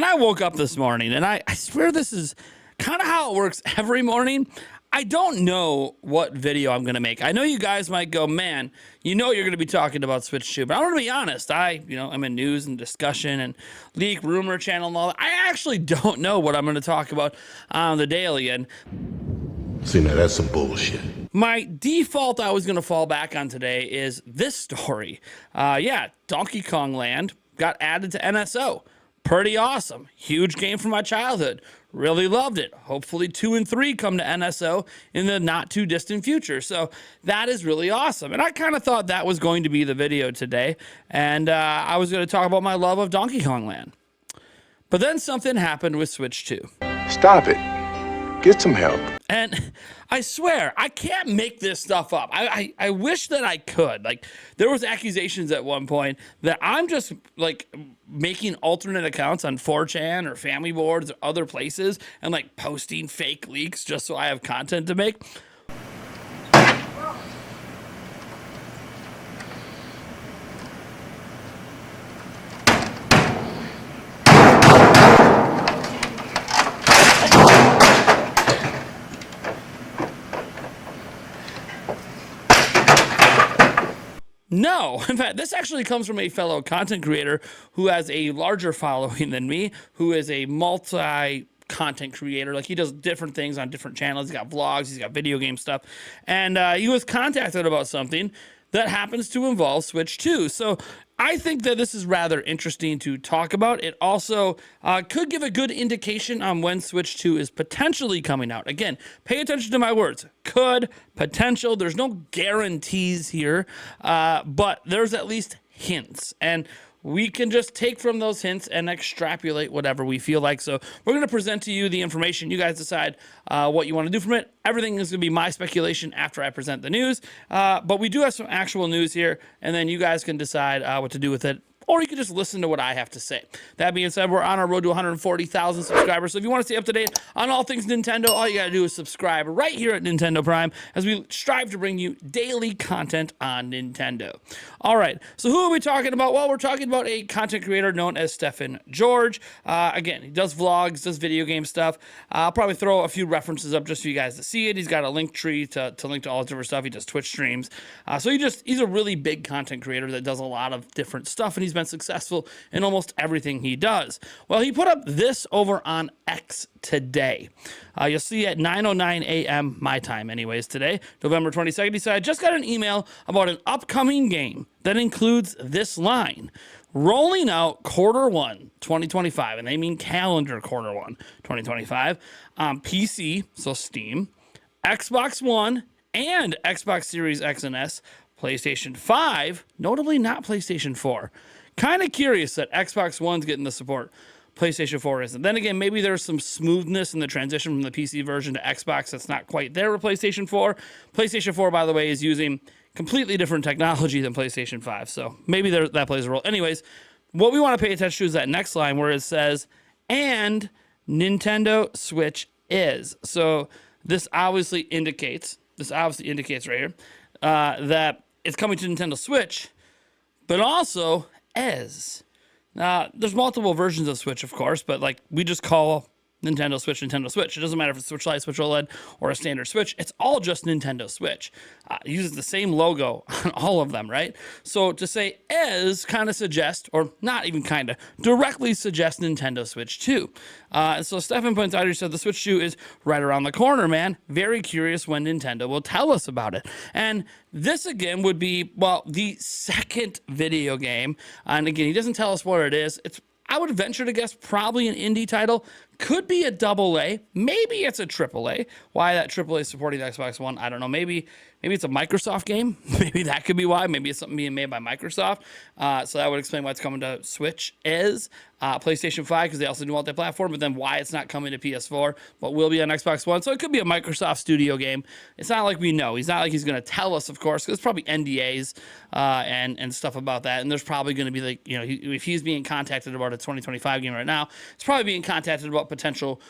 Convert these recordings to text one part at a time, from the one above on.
I woke up this morning, and I swear this is kind of how it works every morning. I don't know what video I'm going to make. I know you guys might go, man, you're going to be talking about Switch 2, but I'm going to be honest. I'm in news and discussion and leak rumor channel and all that. I actually don't know what I'm going to talk about on the daily. And see, now that's some bullshit. my default I was going to fall back on today is this story. Donkey Kong Land got added to NSO. Pretty awesome. Huge game from my childhood. Really loved it. Hopefully 2 and 3 come to NSO in the not too distant future. So that is really awesome. And I kind of thought that was going to be the video today. And I was going to talk about my love of Donkey Kong Land. But then something happened with Switch 2. Stop it. Get some help. And I swear, I can't make this stuff up. I wish that I could. Like, there was accusations at one point that I'm just, like, making alternate accounts on 4chan or family boards or other places and, like, posting fake leaks just so I have content to make. No, in fact, this actually comes from a fellow content creator who has a larger following than me, who is a multi-content creator. Like, he does different things on different channels. He's got vlogs, he's got video game stuff. And he was contacted about something that happens to involve Switch 2. So I think that this is rather interesting to talk about. It also could give a good indication on when Switch 2 is potentially coming out. Again, pay attention to my words. Could, potential. There's no guarantees here, but there's at least hints. And we can just take from those hints and extrapolate whatever we feel like. So we're going to present to you the information. You guys decide what you want to do from it. Everything is going to be my speculation after I present the news. But we do have some actual news here, and then you guys can decide what to do with it. Or you can just listen to what I have to say. That being said, we're on our road to 140,000 subscribers. So if you want to stay up to date on all things Nintendo, all you got to do is subscribe right here at Nintendo Prime as we strive to bring you daily content on Nintendo. All right, so who are we talking about? Well, we're talking about a content creator known as Stefan George. Again, he does vlogs, does video game stuff. I'll probably throw a few references up just for you guys to see it. He's got a link tree to link to all his different stuff. He does Twitch streams. So he's a really big content creator that does a lot of different stuff, and he's been successful in almost everything he does. Well, he put up this over on X today. You'll see at 9:09 a.m. my time anyways today, November 22nd. He said, I just got an email about an upcoming game that includes this line. Rolling out Q1 2025, and they mean calendar Q1 2025, on PC, so Steam, Xbox One, and Xbox Series X and S, PlayStation 5, notably not PlayStation 4. Kind of curious that Xbox One's getting the support. PlayStation 4 isn't. Then again, maybe there's some smoothness in the transition from the PC version to Xbox that's not quite there with PlayStation 4. PlayStation 4, by the way, is using completely different technology than PlayStation 5, so maybe that plays a role. Anyways, what we want to pay attention to is that next line where it says, and Nintendo Switch is. So this obviously indicates right here that it's coming to Nintendo Switch, but also is. There's multiple versions of Switch, of course, but like we just call Nintendo Switch. It doesn't matter if it's Switch Lite, Switch OLED, or a standard Switch. It's all just Nintendo Switch. It uses the same logo on all of them, right? So to say is kind of suggests, or not even kind of, directly suggests Nintendo Switch 2. And so Stefan points out, he said the Switch 2 is right around the corner, man. Very curious when Nintendo will tell us about it. And this, again, would be, well, the second video game. And again, he doesn't tell us what it is. I would venture to guess probably an indie title. Could be a AA. Maybe it's a AAA. Why that AAA is supporting the Xbox One, I don't know. Maybe it's a Microsoft game. Maybe that could be why. Maybe it's something being made by Microsoft. So that would explain why it's coming to Switch is. PlayStation 5, because they also do multi-platform, but then why it's not coming to PS4, but will be on Xbox One. So it could be a Microsoft studio game. It's not like we know. He's not like he's going to tell us, of course, because it's probably NDAs and stuff about that. And there's probably going to be, like, if he's being contacted about a 2025 game right now, it's probably being contacted about about potential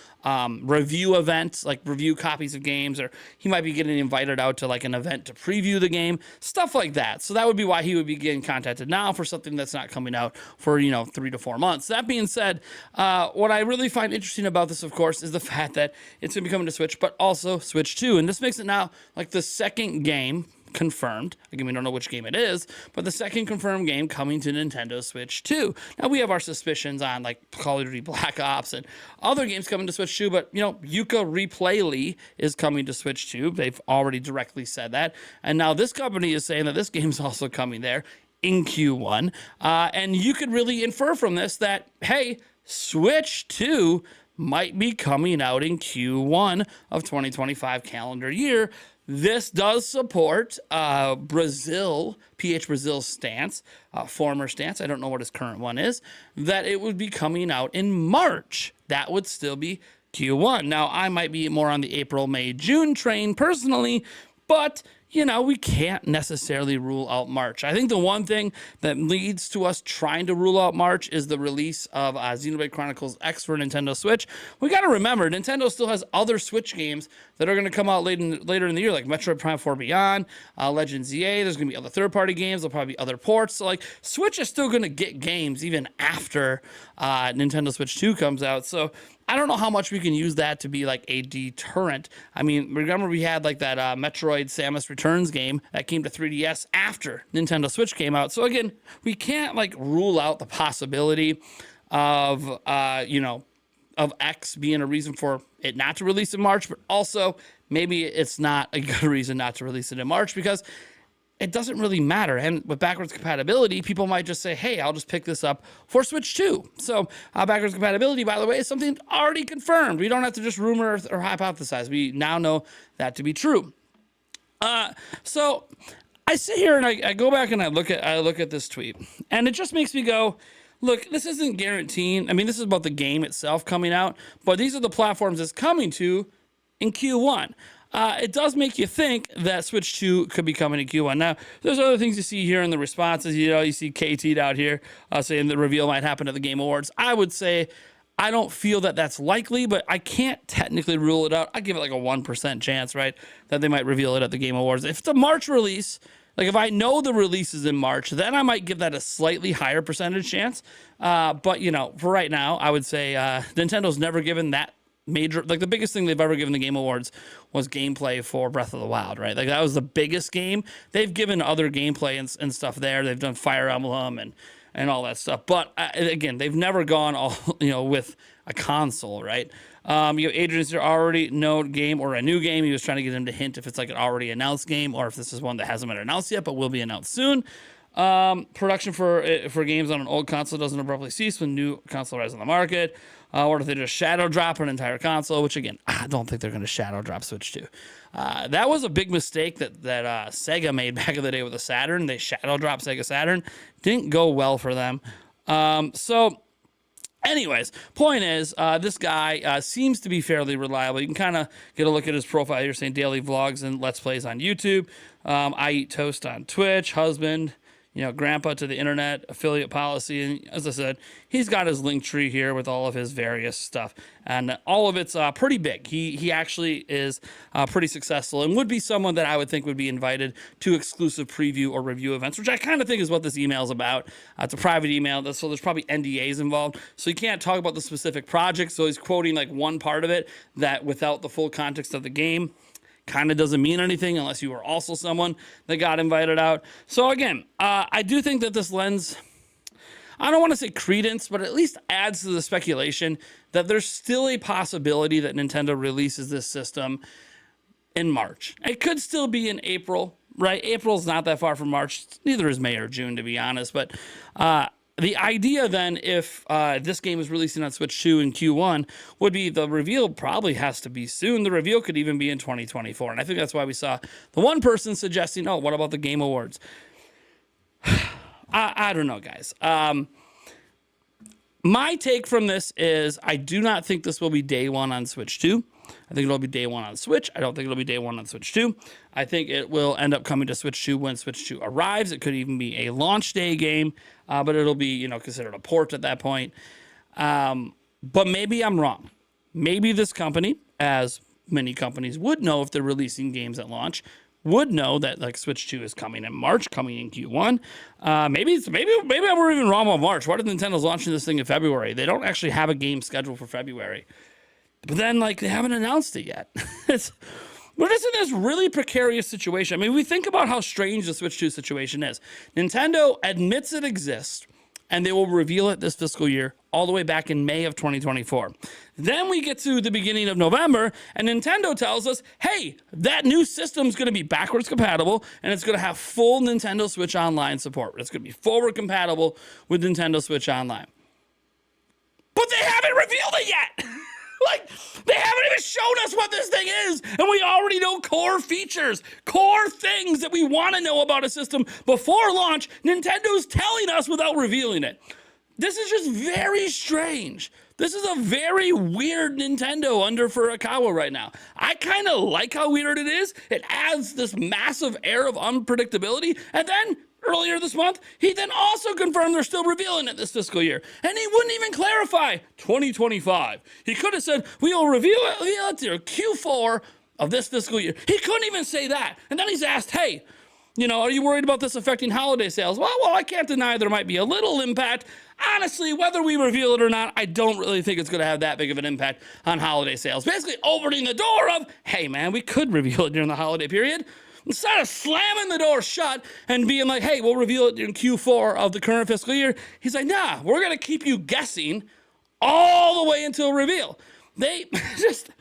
review events, like review copies of games, or he might be getting invited out to like an event to preview the game, stuff like that. So that would be why he would be getting contacted now for something that's not coming out for, 3 to 4 months. That being said, what I really find interesting about this, of course, is the fact that it's going to be coming to Switch, but also Switch 2. And this makes it now like the second game confirmed. Again, we don't know which game it is, but the second confirmed game coming to Nintendo Switch 2. Now, we have our suspicions on like Call of Duty Black Ops and other games coming to Switch 2, but Yuka Replayly is coming to Switch 2. They've already directly said that. And now this company is saying that this game's also coming there in Q1. And you could really infer from this that, hey, Switch 2 might be coming out in Q1 of 2025 calendar year. This does support Brazil, PH Brazil's stance, former stance, I don't know what his current one is, that it would be coming out in March. That would still be Q1. Now, I might be more on the April, May, June train personally, but we can't necessarily rule out March. I think the one thing that leads to us trying to rule out March is the release of Xenoblade Chronicles X for Nintendo Switch. We got to remember, Nintendo still has other Switch games that are going to come out later in the year, like Metroid Prime 4 Beyond, Legends EA. There's going to be other third-party games. There'll probably be other ports. So, Switch is still going to get games even after Nintendo Switch 2 comes out. So, I don't know how much we can use that to be like a deterrent. I mean, remember we had like that Metroid Samus Returns game that came to 3DS after Nintendo Switch came out. So again, we can't like rule out the possibility of, of X being a reason for it not to release in March, but also maybe it's not a good reason not to release it in March because it doesn't really matter. And with backwards compatibility, people might just say, hey, I'll just pick this up for Switch 2. So backwards compatibility, by the way, is something already confirmed. We don't have to just rumor or hypothesize. We now know that to be true. So I sit here and I go back and I look at this tweet, and it just makes me go, look, this isn't guaranteeing. I mean, this is about the game itself coming out, but these are the platforms it's coming to in Q1. It does make you think that Switch 2 could be coming in Q1. Now, there's other things you see here in the responses. You see KT'd out here saying the reveal might happen at the Game Awards. I would say I don't feel that that's likely, but I can't technically rule it out. I give it like a 1% chance, right, that they might reveal it at the Game Awards. If it's a March release, like if I know the release is in March, then I might give that a slightly higher percentage chance. But, for right now, I would say Nintendo's never given that major, like the biggest thing they've ever given the Game Awards was gameplay for Breath of the Wild, right? Like that was the biggest game. They've given other gameplay and stuff there. They've done Fire Emblem and all that stuff. But again, they've never gone all, with a console, right? You have Adrian's already known game or a new game. He was trying to get him to hint if it's like an already announced game or if this is one that hasn't been announced yet, but will be announced soon. Production for games on an old console doesn't abruptly cease when new console arrives on the market. Or if they just shadow drop an entire console, which again, I don't think they're going to shadow drop Switch 2. That was a big mistake that Sega made back in the day with the Saturn. They shadow dropped Sega Saturn. Didn't go well for them. So anyways, point is, this guy seems to be fairly reliable. You can kind of get a look at his profile here saying daily vlogs and Let's Plays on YouTube. I Eat Toast on Twitch, husband, grandpa to the internet, affiliate policy. And as I said, he's got his link tree here with all of his various stuff. And all of it's pretty big. He actually is pretty successful and would be someone that I would think would be invited to exclusive preview or review events, which I kind of think is what this email is about. It's a private email, so there's probably NDAs involved. So you can't talk about the specific project. So he's quoting like one part of it that without the full context of the game kind of doesn't mean anything unless you were also someone that got invited out. So again, I do think that this lends, I don't want to say credence, but at least adds to the speculation that there's still a possibility that Nintendo releases this system in March. It could still be in April, right? April's not that far from March. Neither is May or June, to be honest. But the idea then, if this game is releasing on Switch 2 in Q1, would be the reveal probably has to be soon. The reveal could even be in 2024. And I think that's why we saw the one person suggesting, oh, what about the Game Awards? I don't know, guys. My take from this is I do not think this will be day one on Switch 2. I think it'll be day one on Switch. I don't think it'll be day one on Switch 2. I think it will end up coming to Switch 2 when Switch 2 arrives. It could even be a launch day game, but it'll be, considered a port at that point. But maybe I'm wrong. maybe this company, as many companies would know if they're releasing games at launch, would know that like Switch 2 is coming in March, coming in Q1. Maybe we're even wrong about March. What if Nintendo's launching this thing in February? They don't actually have a game scheduled for February. But then like they haven't announced it yet. We're just in this really precarious situation. I mean, we think about how strange the Switch 2 situation is. Nintendo admits it exists, and they will reveal it this fiscal year, all the way back in May of 2024. Then we get to the beginning of November, and Nintendo tells us, hey, that new system's going to be backwards compatible, and it's going to have full Nintendo Switch Online support. It's going to be forward compatible with Nintendo Switch Online. But they haven't revealed it yet! Like, they haven't even shown us what this thing is, and we already know core features, core things that we want to know about a system before launch. Nintendo's telling us without revealing it. This is just very strange. This is a very weird Nintendo under Furukawa right now. I kind of like how weird it is. It adds this massive air of unpredictability, and then earlier this month, he then also confirmed they're still revealing it this fiscal year. And he wouldn't even clarify 2025. He could have said, we'll reveal it to Q4 of this fiscal year. He couldn't even say that. And then he's asked, hey, you know, are you worried about this affecting holiday sales? Well, I can't deny there might be a little impact. Honestly, whether we reveal it or not, I don't really think it's going to have that big of an impact on holiday sales. Basically opening the door of, hey man, we could reveal it during the holiday period. Instead of slamming the door shut and being like, hey, we'll reveal it in Q4 of the current fiscal year, he's like, nah, we're going to keep you guessing all the way until reveal. They just,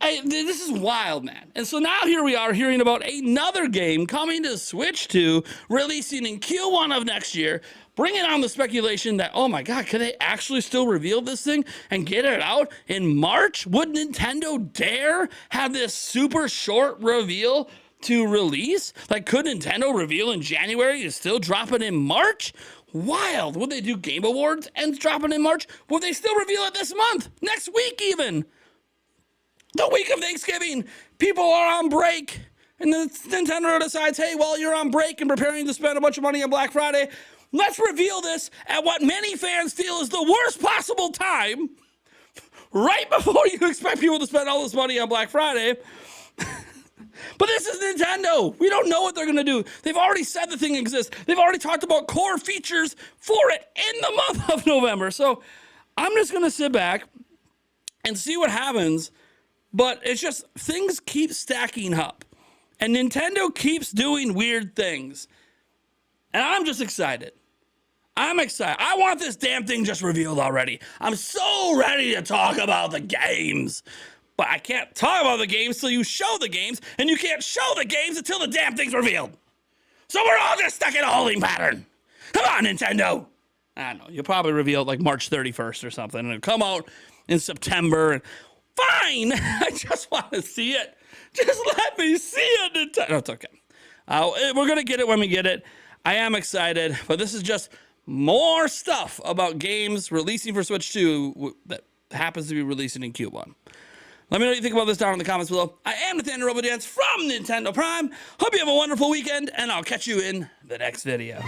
this is wild, man. And so now here we are hearing about another game coming to Switch 2, releasing in Q1 of next year, bringing on the speculation that, oh my God, can they actually still reveal this thing and get it out in March? Would Nintendo dare have this super short reveal to release? Like, could Nintendo reveal in January and still drop it in March? Wild. Would they do Game Awards and drop it in March? Would they still reveal it this month? Next week even? The week of Thanksgiving, people are on break, and then Nintendo decides, hey, while you're on break and preparing to spend a bunch of money on Black Friday, let's reveal this at what many fans feel is the worst possible time, right before you expect people to spend all this money on Black Friday. But this is Nintendo. We don't know what they're going to do. They've already said the thing exists. They've already talked about core features for it in the month of November. So I'm just going to sit back and see what happens. But it's just things keep stacking up. And Nintendo keeps doing weird things. And I'm just excited. I'm excited. I want this damn thing just revealed already. I'm so ready to talk about the games. But I can't talk about the games till you show the games, and you can't show the games until the damn thing's revealed. So we're all just stuck in a holding pattern. Come on, Nintendo. I don't know. You'll probably reveal it like March 31st or something, and it'll come out in September. And fine. I just want to see it. Just let me see it, Nintendo. No, it's okay. We're going to get it when we get it. I am excited, but this is just more stuff about games releasing for Switch 2 that happens to be releasing in Q1. Let me know what you think about this down in the comments below. I am Nathaniel Robodance from Nintendo Prime. Hope you have a wonderful weekend, and I'll catch you in the next video.